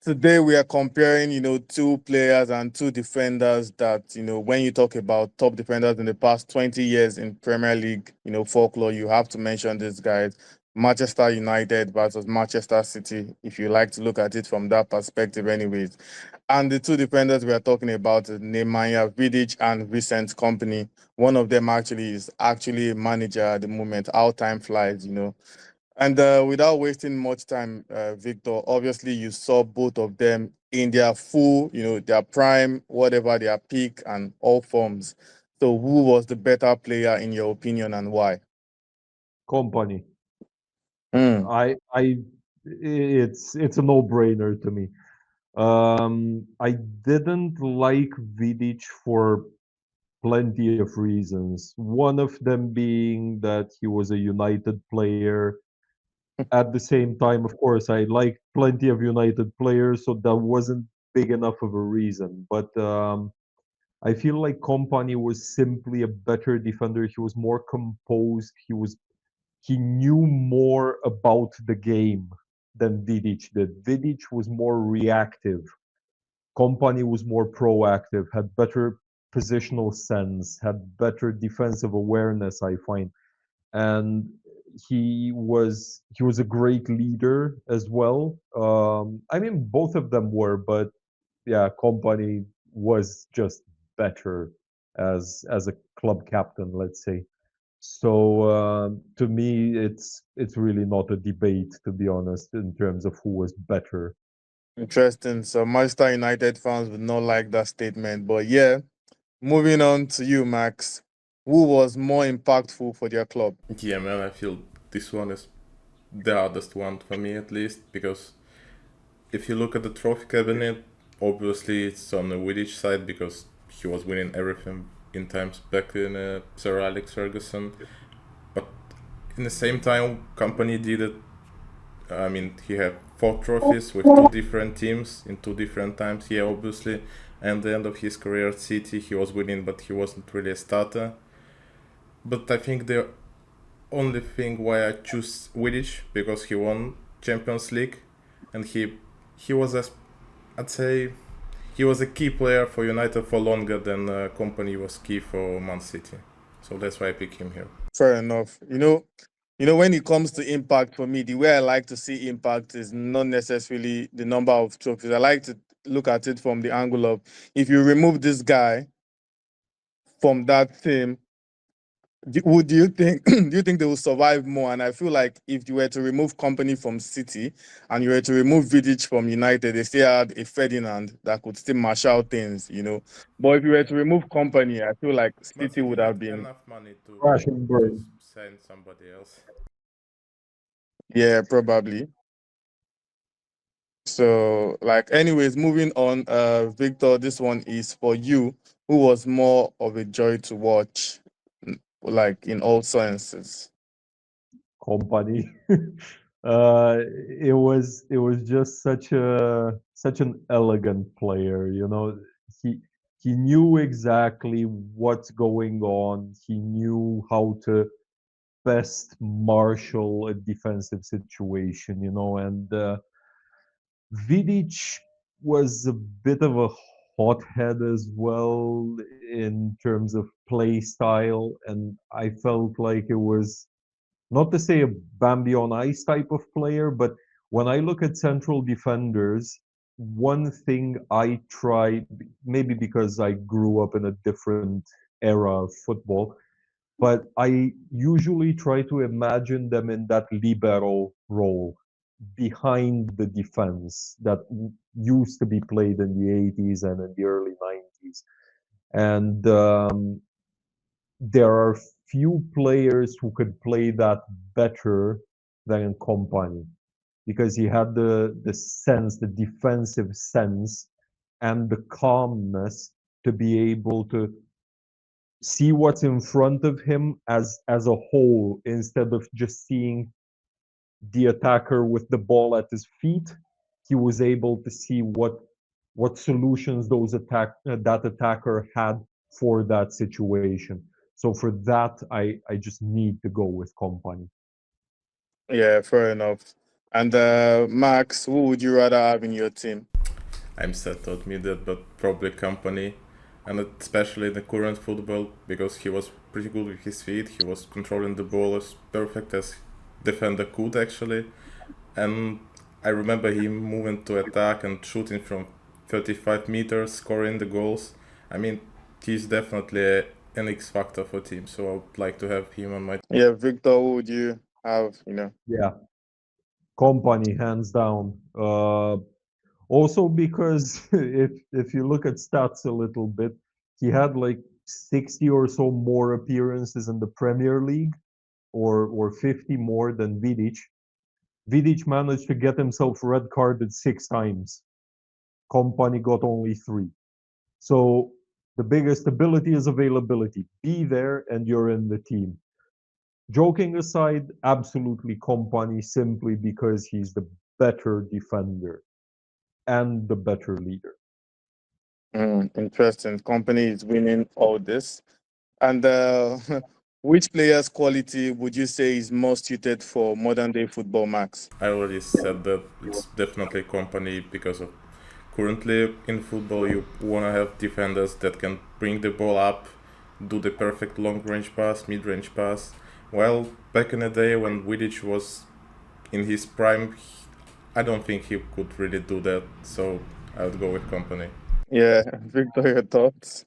Today we are comparing, two players and two defenders that, when you talk about top defenders in the past 20 years in Premier League, folklore, you have to mention these guys. Manchester United versus Manchester City, if you like to look at it from that perspective anyways. And the two defenders we are talking about is Nemanja Vidic and Vincent Kompany. One of them actually is actually a manager at the moment. How time flies. And without wasting much time, Victor, obviously you saw both of them in their full, their prime, whatever their peak and all forms. So who was the better player in your opinion and why? Kompany. Mm. It's a no-brainer to me. I didn't like Vidic for plenty of reasons. One of them being that he was a United player. At the same time, of course, I liked plenty of United players, so that wasn't big enough of a reason. But I feel like Kompany was simply a better defender. He was more composed. He knew more about the game than Vidic did. Vidic was more reactive. Kompany was more proactive, had better positional sense, had better defensive awareness, I find. And he was a great leader as well. I mean, both of them were, but yeah, Kompany was just better as a club captain, let's say. So to me, it's really not a debate, to be honest, in terms of who was better. Interesting. So Manchester United fans would not like that statement. But yeah, moving on to you, Max. Who was more impactful for their club? Yeah, man, I feel this one is the hardest one for me at least, because if you look at the trophy cabinet, obviously it's on the Vidic side because he was winning everything in times back in Sir Alex Ferguson. But in the same time, Company did it. I mean, he had 4 trophies with 2 different teams in 2 different times. Yeah, obviously, and the end of his career at City, he was winning, but he wasn't really a starter. But I think the only thing why I choose Vidic because he won Champions League, and he was I'd say he was a key player for United for longer than Company was key for Man City. So that's why I pick him here. Fair enough. When it comes to impact for me, the way I like to see impact is not necessarily the number of trophies. I like to look at it from the angle of if you remove this guy from that team, do you think do you think they will survive more? And I feel like if you were to remove Company from City and you were to remove Vidic from United, they still had a Ferdinand that could still marshal things. But if you were to remove Company, I feel like But City he would didn't have have been, enough money Crash and to burn. sign somebody else. yeah, probably. So, like, anyways, moving on, Victor, this one is for you. Who was more of a joy to watch, like in all senses? Kompany. uh, it was just such an elegant player. He he knew exactly what's going on. He knew how to best marshal a defensive situation. And Vidic was a bit of a hothead as well in terms of play style, and I felt like it was not to say a Bambi on ice type of player, but when I look at central defenders, one thing I try, maybe because I grew up in a different era of football, but I usually try to imagine them in that libero role behind the defense that used to be played in the 80s and in the early 90s. And there are few players who could play that better than Kompany because he had the sense, the defensive sense, and the calmness to be able to see what's in front of him as a whole instead of just seeing the attacker with the ball at his feet. He was able to see what solutions that attacker had for that situation. So for that, I just need to go with Kompany. Yeah, fair enough. And Max, who would you rather have in your team? I'm sad to admit that, but probably Company, and especially in the current football because he was pretty good with his feet. He was controlling the ball as perfect as defender could actually, and I remember him moving to attack and shooting from 35 meters, scoring the goals. I mean, he's definitely an X factor for team, so I would like to have him on my. Yeah, Victor, who would you have? You know. Yeah, Company, hands down. Also because if you look at stats a little bit, he had like 60 or so more appearances in the Premier League, or 50 more than Vidic. Vidic managed to get himself red carded 6 times. Company got only 3. So the biggest ability is availability. Be there and you're in the team. Joking aside, absolutely Company simply because he's the better defender and the better leader. Interesting. Company is winning all this. And which player's quality would you say is most suited for modern day football, Max? I already said that it's definitely Company because of currently in football you wanna have defenders that can bring the ball up, do the perfect long range pass, mid range pass. Well, back in the day when Vidic was in his prime, I don't think he could really do that. So I would go with Company. Yeah, Victor, your thoughts?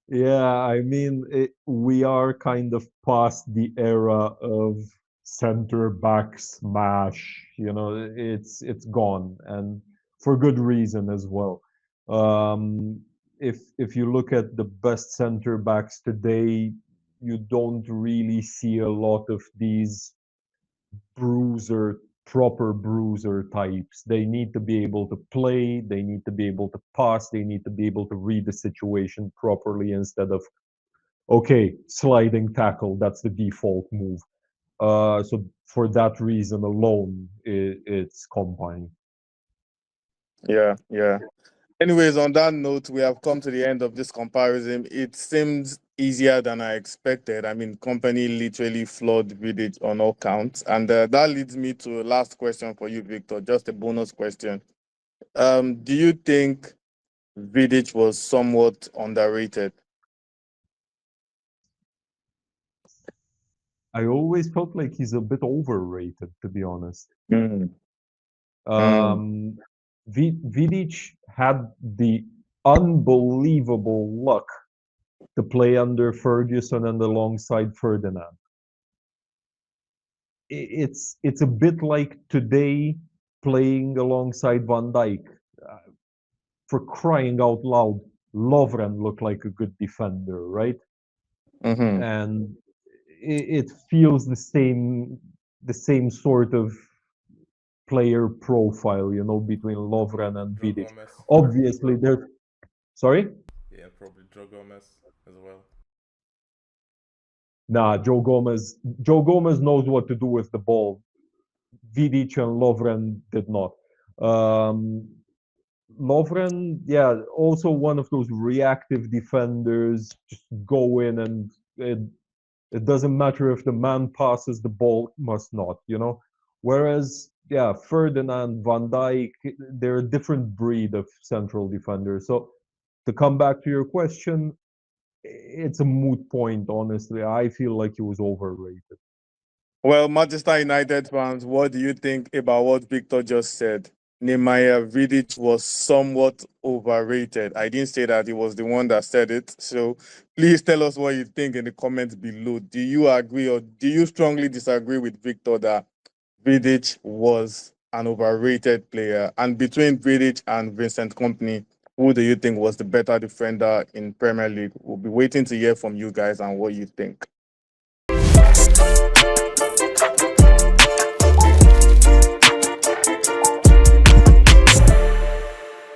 Yeah, I mean, we are kind of past the era of center back smash. It's gone, and for good reason as well. If you look at the best center backs today, you don't really see a lot of these bruiser, proper bruiser types. They need to be able to play, they need to be able to pass, they need to be able to read the situation properly instead of, okay, sliding tackle, that's the default move. So for that reason alone, it's Kompany. Yeah, yeah. Anyways, on that note, we have come to the end of this comparison. It seems easier than I expected. I mean, Company literally flawed Vidic on all counts. And that leads me to a last question for you, Victor, just a bonus question. Do you think Vidic was somewhat underrated? I always felt like he's a bit overrated, to be honest. Mm, mm, Um, Vidic had the unbelievable luck to play under Ferguson and alongside Ferdinand. It's a bit like today playing alongside Van Dijk. For crying out loud, Lovren looked like a good defender, right? mm-hmm. And it feels the same sort of player profile, between Lovren and Joe Vidic. Gomez for Obviously, there's sorry. yeah, probably Joe Gomez as well. Nah, Joe Gomez knows what to do with the ball. Vidic and Lovren did not. Um, Lovren, yeah, also one of those reactive defenders. Just go in and it doesn't matter if the man passes the ball, must not. Whereas, yeah, Ferdinand, Van Dijk, they're a different breed of central defenders. So to come back to your question, it's a moot point, honestly. I feel like he was overrated. Well, Manchester United fans, what do you think about what Victor just said? Nemanja Vidic was somewhat overrated. I didn't say that, he was the one that said it. So please tell us what you think in the comments below. Do you agree or do you strongly disagree with Victor that Vidic was an overrated player? And between Vidic and Vincent Kompany, who do you think was the better defender in Premier League? We'll be waiting to hear from you guys and what you think.